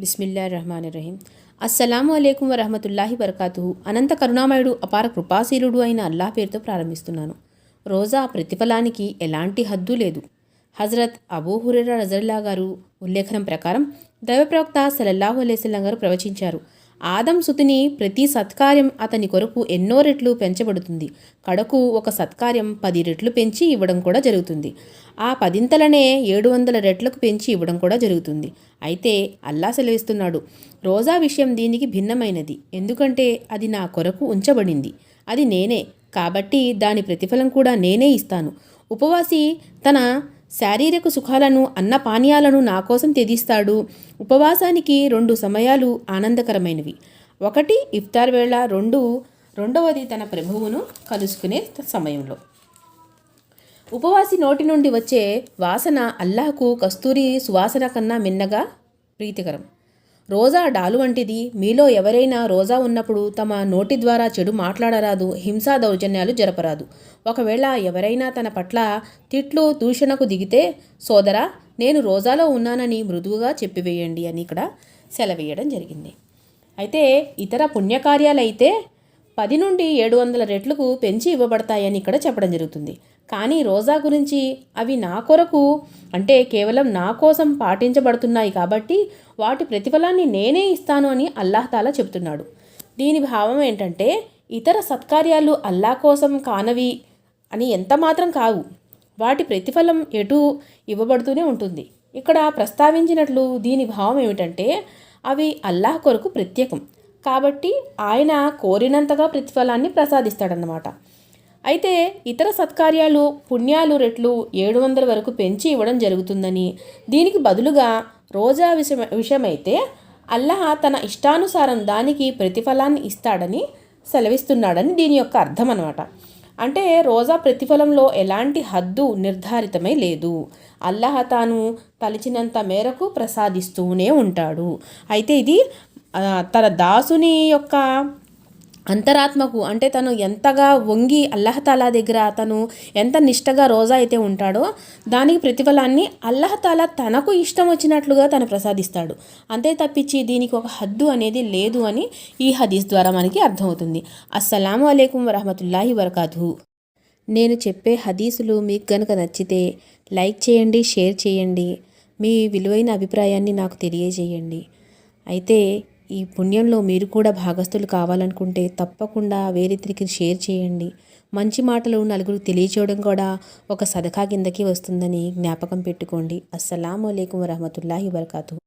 బిస్మిల్లాహిర్రహ్మానిర్రహీం. అస్సలాము అలైకుం వరహమతుల్లాహి వబరకాతుహు. అనంత కరుణామయుడు అపార కృపాశీలుడు అయిన అల్లాహ్ పేరుతో ప్రారంభిస్తున్నాను. రోజా ప్రతిఫలానికి ఎలాంటి హద్దు లేదు. హజరత్ అబూ హురైరా రజల్లా గారు ఉల్లేఖనం ప్రకారం దైవ ప్రవక్త సల్లల్లాహు అలైహి వసల్లం గారు ప్రవచించారు, ఆదం సుతుని ప్రతి సత్కార్యం అతని కొరకు ఎన్నో రెట్లు పెంచబడుతుంది. కడకు ఒక సత్కార్యం 10 రెట్లు పెంచి ఇవ్వడం కూడా జరుగుతుంది. ఆ 10ంతలనే 700 రెట్లకు పెంచి ఇవ్వడం కూడా జరుగుతుంది. అయితే అల్లా సెలవిస్తున్నాడు, రోజా విషయం దీనికి భిన్నమైనది. ఎందుకంటే అది నా కొరకు ఉంచబడింది. అది నేనే, కాబట్టి దాని ప్రతిఫలం కూడా నేనే ఇస్తాను. ఉపవాసి తన శారీరక సుఖాలను అన్నపానీయాలను నా కోసం త్యజిస్తాడు. ఉపవాసానికి 2 సమయాలు ఆనందకరమైనవి. ఒకటి ఇఫ్తార్ వేళ, రెండవది తన ప్రభువును కలుసుకునే సమయంలో. ఉపవాసి నోటి నుండి వచ్చే వాసన అల్లాహకు కస్తూరి సువాసన కన్నా మిన్నగా ప్రీతికరం. రోజా డాలు వంటిది. మీలో ఎవరైనా రోజా ఉన్నప్పుడు తమ నోటి ద్వారా చెడు మాట్లాడరాదు, హింసా దౌర్జన్యాలు జరపరాదు. ఒకవేళ ఎవరైనా తన పట్ల తిట్లు దూషణకు దిగితే, సోదరా నేను రోజాలో ఉన్నానని మృదువుగా చెప్పివేయండి అని ఇక్కడ సెలవేయడం జరిగింది. అయితే ఇతర పుణ్యకార్యాలైతే 10 నుండి 700 రెట్లకు పెంచి ఇవ్వబడతాయని ఇక్కడ చెప్పడం జరుగుతుంది. కానీ రోజా గురించి అవి నా కొరకు, అంటే కేవలం నా కోసం పాటించబడుతున్నాయి కాబట్టి వాటి ప్రతిఫలాన్ని నేనే ఇస్తాను అని అల్లాహ్ తాలా చెబుతున్నాడు. దీని భావం ఏంటంటే, ఇతర సత్కార్యాలు అల్లాహ్ కోసం కానవి అని ఎంత మాత్రం కావు. వాటి ప్రతిఫలం ఎటు ఇవ్వబడుతూనే ఉంటుంది. ఇక్కడ ప్రస్తావించినట్లు దీని భావం ఏమిటంటే, అవి అల్లాహ్ కొరకు ప్రత్యేకం కాబట్టి ఆయన కోరినంతగా ప్రతిఫలాన్ని ప్రసాదిస్తాడన్నమాట. అయితే ఇతర సత్కార్యాలు పుణ్యాలు రెట్లు 700 వరకు పెంచి ఇవ్వడం జరుగుతుందని, దీనికి బదులుగా రోజా విషయమైతే అల్లాహ్ తన ఇష్టానుసారం దానికి ప్రతిఫలాన్ని ఇస్తాడని సెలవిస్తున్నాడని దీని యొక్క అర్థం అన్నమాట. అంటే రోజా ప్రతిఫలంలో ఎలాంటి హద్దు నిర్ధారితమై లేదు. అల్లాహ్ తాను తలిచినంత మేరకు ప్రసాదిస్తూనే ఉంటాడు. అయితే ఇది తన దాసుని యొక్క అంతరాత్మకు, అంటే తను ఎంతగా వంగి అల్లాహ్ తాలా దగ్గర తను ఎంత నిష్టగా రోజా అయితే ఉంటాడో దానికి ప్రతిఫలాన్ని అల్లాహ్ తాలా తనకు ఇష్టం వచ్చినట్లుగా తను ప్రసాదిస్తాడు. అంతే తప్పించి దీనికి ఒక హద్దు అనేది లేదు అని ఈ హదీస్ ద్వారా మనకి అర్థమవుతుంది. అస్సలాము అలైకుం వరహమతుల్లాహి వబరకాతుహు. నేను చెప్పే హదీసులు మీకు కనుక నచ్చితే లైక్ చేయండి, షేర్ చేయండి, మీ విలువైన అభిప్రాయాన్ని నాకు తెలియజేయండి. అయితే ఈ పుణ్యంలో మీరు కూడా భాగస్థులు కావాలనుకుంటే తప్పకుండా వేరిద్దరికి షేర్ చేయండి. మంచి మాటలు నలుగురు తెలియచేయడం కూడా ఒక సదకా కిందకి వస్తుందని జ్ఞాపకం పెట్టుకోండి. అస్సలాము అలైకుం వరహమతుల్లాహి వబరకాతుహు.